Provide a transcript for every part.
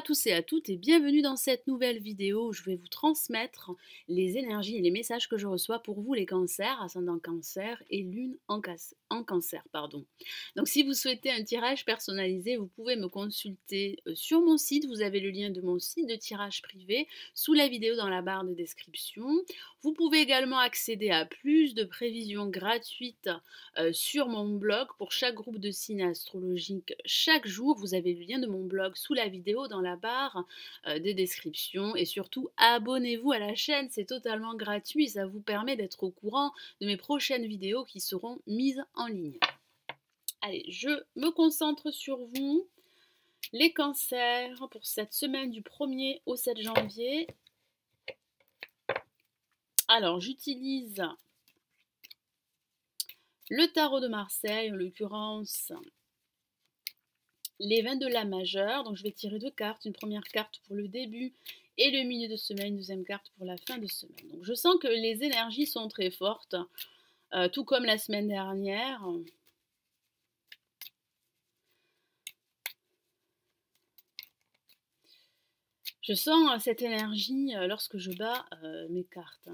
tous et à toutes et bienvenue dans cette nouvelle vidéo où je vais vous transmettre les énergies et les messages que je reçois pour vous les cancers, ascendant cancer et lune en cancer. Pardon. Donc si vous souhaitez un tirage personnalisé, vous pouvez me consulter sur mon site, vous avez le lien de mon site de tirage privé sous la vidéo dans la barre de description. Vous pouvez également accéder à plus de prévisions gratuites sur mon blog pour chaque groupe de signes astrologiques chaque jour. Vous avez le lien de mon blog sous la vidéo dans la barre des descriptions et surtout abonnez-vous à la chaîne, c'est totalement gratuit, ça vous permet d'être au courant de mes prochaines vidéos qui seront mises en ligne. Allez, je me concentre sur vous, les cancers, pour cette semaine du 1er au 7 janvier. Alors, j'utilise le tarot de Marseille, en l'occurrence les 20 de la majeure. Donc je vais tirer deux cartes, une première carte pour le début et le milieu de semaine, une deuxième carte pour la fin de semaine. Donc je sens que les énergies sont très fortes, tout comme la semaine dernière. Je sens cette énergie lorsque je bats mes cartes.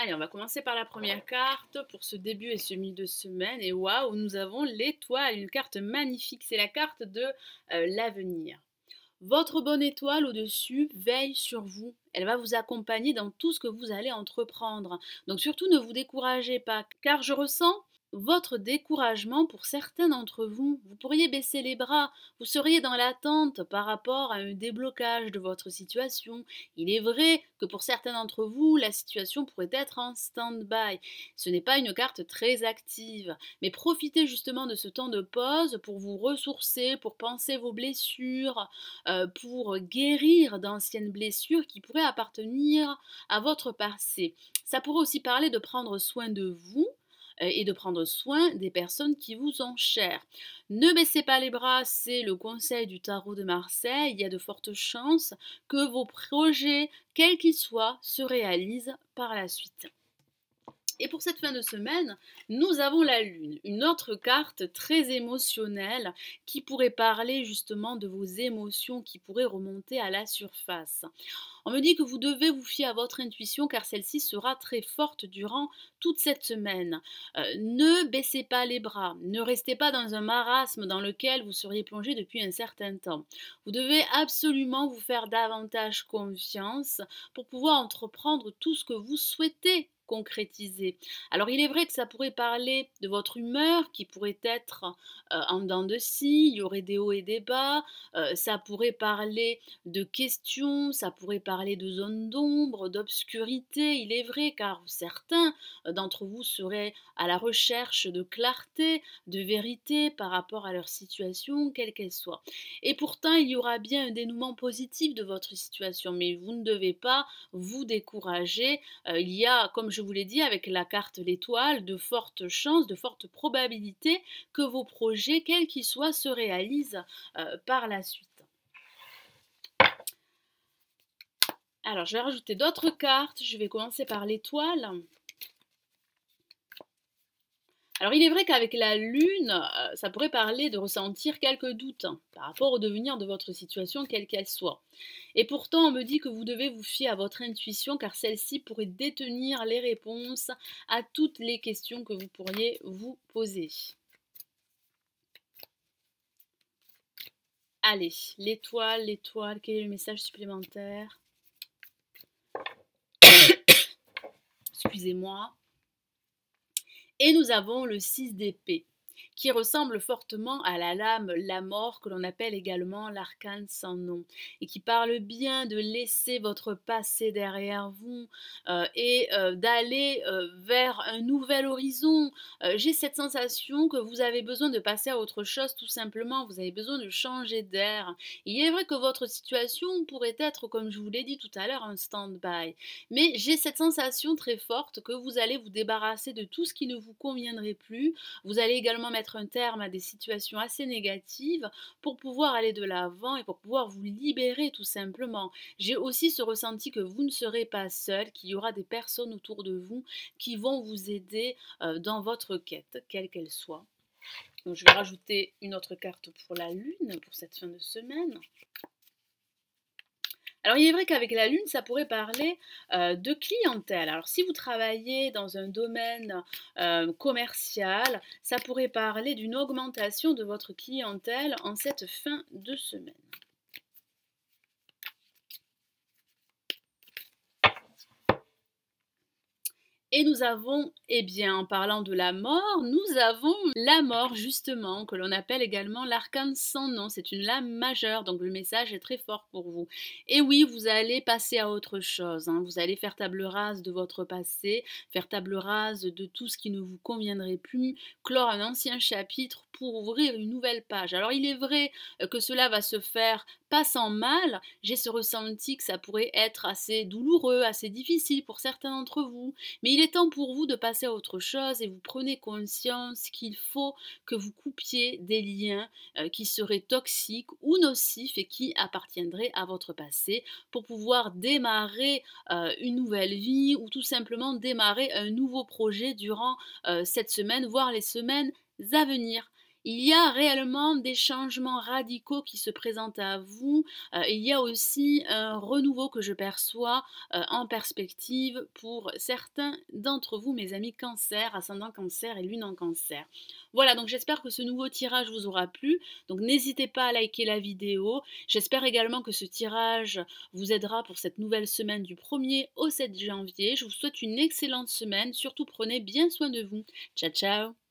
Allez, on va commencer par la première carte pour ce début et ce milieu de semaine. Et waouh, nous avons l'étoile, une carte magnifique. C'est la carte de l'avenir. Votre bonne étoile au-dessus veille sur vous. Elle va vous accompagner dans tout ce que vous allez entreprendre. Donc surtout ne vous découragez pas, car je ressens votre découragement pour certains d'entre vous. Vous pourriez baisser les bras, vous seriez dans l'attente par rapport à un déblocage de votre situation. Il est vrai que pour certains d'entre vous, la situation pourrait être en stand-by. Ce n'est pas une carte très active, mais profitez justement de ce temps de pause pour vous ressourcer, pour penser vos blessures, pour guérir d'anciennes blessures qui pourraient appartenir à votre passé. Ça pourrait aussi parler de prendre soin de vous et de prendre soin des personnes qui vous sont chères. Ne baissez pas les bras, c'est le conseil du tarot de Marseille. Il y a de fortes chances que vos projets, quels qu'ils soient, se réalisent par la suite. Et pour cette fin de semaine, nous avons la Lune, une autre carte très émotionnelle qui pourrait parler justement de vos émotions qui pourraient remonter à la surface. On me dit que vous devez vous fier à votre intuition car celle-ci sera très forte durant toute cette semaine. Ne baissez pas les bras, ne restez pas dans un marasme dans lequel vous seriez plongé depuis un certain temps. Vous devez absolument vous faire davantage confiance pour pouvoir entreprendre tout ce que vous souhaitez concrétiser. Alors il est vrai que ça pourrait parler de votre humeur qui pourrait être en dents de scie, il y aurait des hauts et des bas, ça pourrait parler de questions, ça pourrait parler de zones d'ombre, d'obscurité, il est vrai, car certains d'entre vous seraient à la recherche de clarté, de vérité par rapport à leur situation, quelle qu'elle soit. Et pourtant, il y aura bien un dénouement positif de votre situation, mais vous ne devez pas vous décourager. Il y a, comme je vous l'ai dit, avec la carte l'étoile, de fortes chances, de fortes probabilités que vos projets, quels qu'ils soient, se réalisent par la suite. Alors, je vais rajouter d'autres cartes. Je vais commencer par l'étoile. Alors, il est vrai qu'avec la Lune, ça pourrait parler de ressentir quelques doutes par rapport au devenir de votre situation, quelle qu'elle soit. Et pourtant, on me dit que vous devez vous fier à votre intuition, car celle-ci pourrait détenir les réponses à toutes les questions que vous pourriez vous poser. Allez, l'étoile, quel est le message supplémentaire? Excusez-moi. Et nous avons le 6 d'épée, qui ressemble fortement à la lame, la mort, que l'on appelle également l'arcane sans nom, et qui parle bien de laisser votre passé derrière vous et d'aller vers un nouvel horizon. J'ai cette sensation que vous avez besoin de passer à autre chose, tout simplement, vous avez besoin de changer d'air. Il est vrai que votre situation pourrait être, comme je vous l'ai dit tout à l'heure, un stand-by, mais j'ai cette sensation très forte que vous allez vous débarrasser de tout ce qui ne vous conviendrait plus. Vous allez également vraiment mettre un terme à des situations assez négatives pour pouvoir aller de l'avant et pour pouvoir vous libérer tout simplement. J'ai aussi ce ressenti que vous ne serez pas seul, qu'il y aura des personnes autour de vous qui vont vous aider dans votre quête, quelle qu'elle soit. Donc, je vais rajouter une autre carte pour la lune, pour cette fin de semaine. Alors il est vrai qu'avec la lune, ça pourrait parler de clientèle. Alors si vous travaillez dans un domaine commercial, ça pourrait parler d'une augmentation de votre clientèle en cette fin de semaine. Et nous avons, eh bien, en parlant de la mort, nous avons la mort justement, que l'on appelle également l'arcane sans nom. C'est une lame majeure, donc le message est très fort pour vous. Et oui, vous allez passer à autre chose, hein. Vous allez faire table rase de votre passé, faire table rase de tout ce qui ne vous conviendrait plus, clore un ancien chapitre pour ouvrir une nouvelle page. Alors il est vrai que cela va se faire pas sans mal. J'ai ce ressenti que ça pourrait être assez douloureux, assez difficile pour certains d'entre vous, mais il est temps pour vous de passer à autre chose et vous prenez conscience qu'il faut que vous coupiez des liens qui seraient toxiques ou nocifs et qui appartiendraient à votre passé pour pouvoir démarrer une nouvelle vie ou tout simplement démarrer un nouveau projet durant cette semaine, voire les semaines à venir. Il y a réellement des changements radicaux qui se présentent à vous. Il y a aussi un renouveau que je perçois en perspective pour certains d'entre vous, mes amis cancer, ascendant cancer et lune en cancer. Voilà, donc j'espère que ce nouveau tirage vous aura plu. Donc n'hésitez pas à liker la vidéo. J'espère également que ce tirage vous aidera pour cette nouvelle semaine du 1er au 7 janvier. Je vous souhaite une excellente semaine. Surtout prenez bien soin de vous. Ciao, ciao!